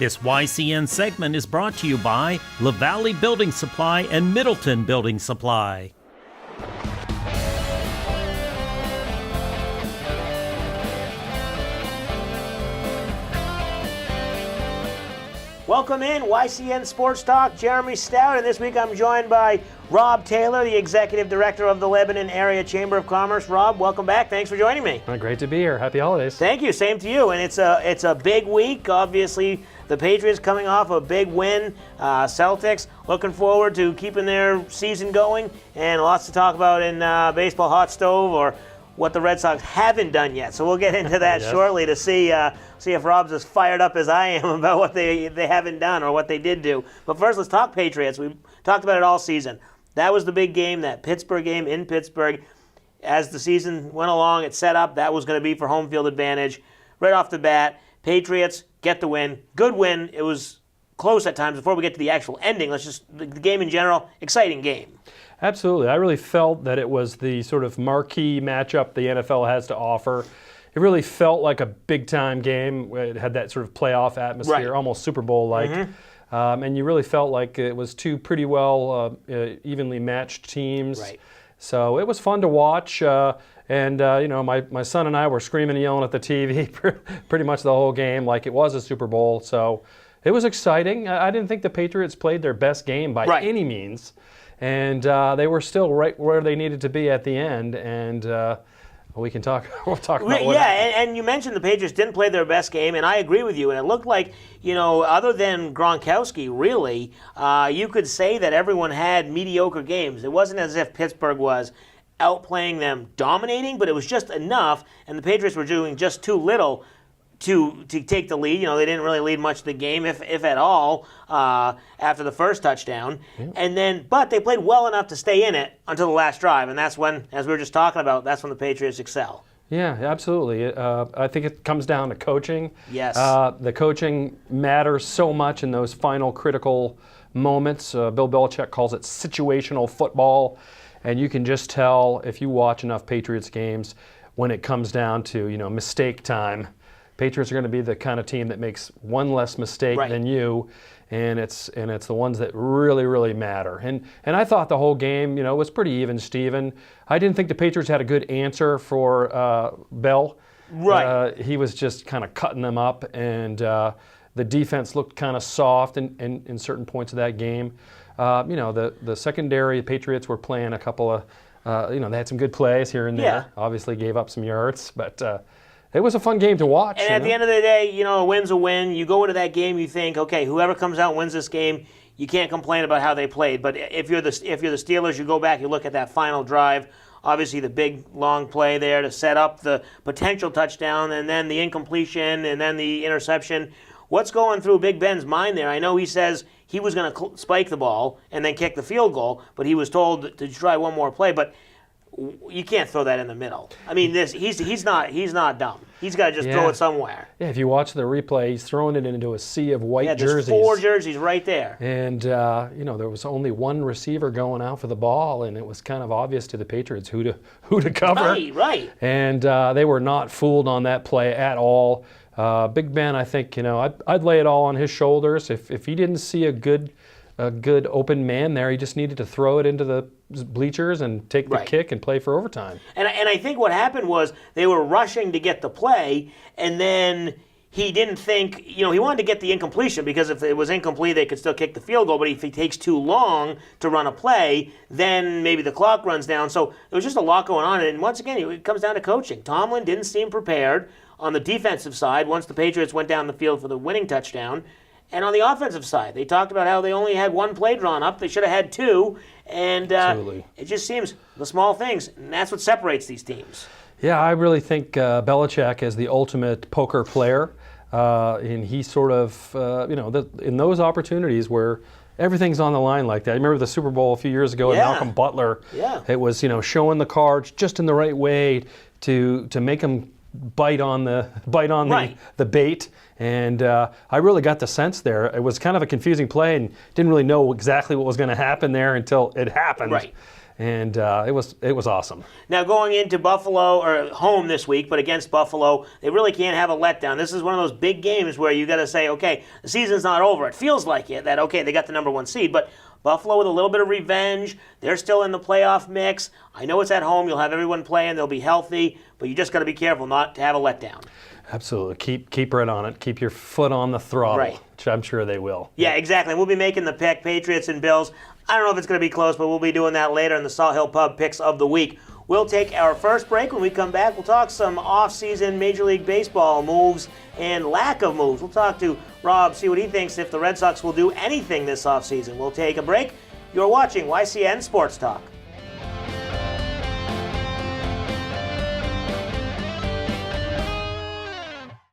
This YCN segment is brought to you by LaValley Building Supply and Middleton Building Supply. Welcome in, YCN Sports Talk, Jeremy Stout, and this week I'm joined by Rob Taylor, the Executive Director of the Lebanon Area Chamber of Commerce. Rob, welcome back. Thanks for joining me. Great to be here. Happy holidays. Thank you. Same to you. And it's a big week. Obviously, the Patriots coming off a big win. Celtics looking forward to keeping their season going, and lots to talk about in baseball hot stove or what the Red Sox haven't done yet. So we'll get into that Yes. shortly to see if Rob's as fired up as I am about what they haven't done or what they did do. But first, let's talk Patriots. We talked about it all season. That was the big game, that Pittsburgh game in Pittsburgh. As the season went along, it set up. That was going to be for home field advantage. Right off the bat, Patriots get the win. Good win. It was close at times. Before we get to the actual ending, the game in general, exciting game. Absolutely. I really felt that it was the sort of marquee matchup the NFL has to offer. It really felt like a big-time game. It had that sort of playoff atmosphere, Right. almost Super Bowl-like. Mm-hmm. And you really felt like it was two pretty well evenly matched teams. Right. So it was fun to watch. My son and I were screaming and yelling at the TV pretty much the whole game like it was a Super Bowl. So it was exciting. I didn't think the Patriots played their best game by any means. And they were still right where they needed to be at the end, and we'll talk about what happened. And you mentioned the Patriots didn't play their best game, and I agree with you. And it looked like, other than Gronkowski, really, you could say that everyone had mediocre games. It wasn't as if Pittsburgh was outplaying them, dominating, but it was just enough, and the Patriots were doing just too little to take the lead. They didn't really lead much of the game, if at all, after the first touchdown. Yeah. But they played well enough to stay in it until the last drive, and that's when, as we were just talking about, that's when the Patriots excel. Yeah, absolutely. I think it comes down to coaching. Yes. The coaching matters so much in those final critical moments. Bill Belichick calls it situational football, and you can just tell if you watch enough Patriots games when it comes down to, mistake time. Patriots are going to be the kind of team that makes one less mistake than you, and it's the ones that really, really matter. And I thought the whole game, was pretty even, Steven. I didn't think the Patriots had a good answer for Bell. Right. He was just kind of cutting them up, and the defense looked kind of soft in certain points of that game. The secondary Patriots were playing a couple of, they had some good plays here and there. Yeah. Obviously gave up some yards, but it was a fun game to watch. And at the end of the day, a win's a win. You go into that game, you think, okay, whoever comes out and wins this game, you can't complain about how they played. But if you're the Steelers, you go back, you look at that final drive. Obviously, the big long play there to set up the potential touchdown, and then the incompletion, and then the interception. What's going through Big Ben's mind there? I know he says he was going to spike the ball and then kick the field goal, but he was told to try one more play. But you can't throw that in the middle. I mean, he's not dumb. He's got to just throw it somewhere. Yeah, if you watch the replay, he's throwing it into a sea of white jerseys. There's 4 jerseys right there. And, there was only one receiver going out for the ball, and it was kind of obvious to the Patriots who to cover. Right. And they were not fooled on that play at all. Big Ben, I think, I'd lay it all on his shoulders. If he didn't see a good open man there, he just needed to throw it into the bleachers and take the kick and play for overtime. And I think what happened was they were rushing to get the play, and then he didn't think, he wanted to get the incompletion, because if it was incomplete, they could still kick the field goal. But if he takes too long to run a play, then maybe the clock runs down. So there was just a lot going on. And once again, it comes down to coaching. Tomlin didn't seem prepared on the defensive side once the Patriots went down the field for the winning touchdown. And on the offensive side, they talked about how they only had 1 play drawn up. They should have had 2. And it just seems the small things, and that's what separates these teams. Yeah, I really think Belichick is the ultimate poker player. And he sort of, in those opportunities where everything's on the line like that. I remember the Super Bowl a few years ago with Malcolm Butler. Yeah. It was, showing the cards just in the right way to make him bite on the bait. And I really got the sense there. It was kind of a confusing play and didn't really know exactly what was going to happen there until it happened. Right. and it was awesome. Now going into Buffalo, or home this week, but against Buffalo, they really can't have a letdown. This is one of those big games where you got to say, okay, the season's not over. It feels like it, that, okay, they got the number 1 seed, but Buffalo with a little bit of revenge. They're still in the playoff mix. I know it's at home. You'll have everyone playing. They'll be healthy, but you just got to be careful not to have a letdown. Absolutely. Keep right on it. Keep your foot on the throttle, Right. which I'm sure they will. Yeah, exactly. We'll be making the pick, Patriots and Bills. I don't know if it's going to be close, but we'll be doing that later in the Salt Hill Pub Picks of the Week. We'll take our first break. When we come back, we'll talk some off-season Major League Baseball moves and lack of moves. We'll talk to Rob, see what he thinks if the Red Sox will do anything this offseason. We'll take a break. You're watching YCN Sports Talk.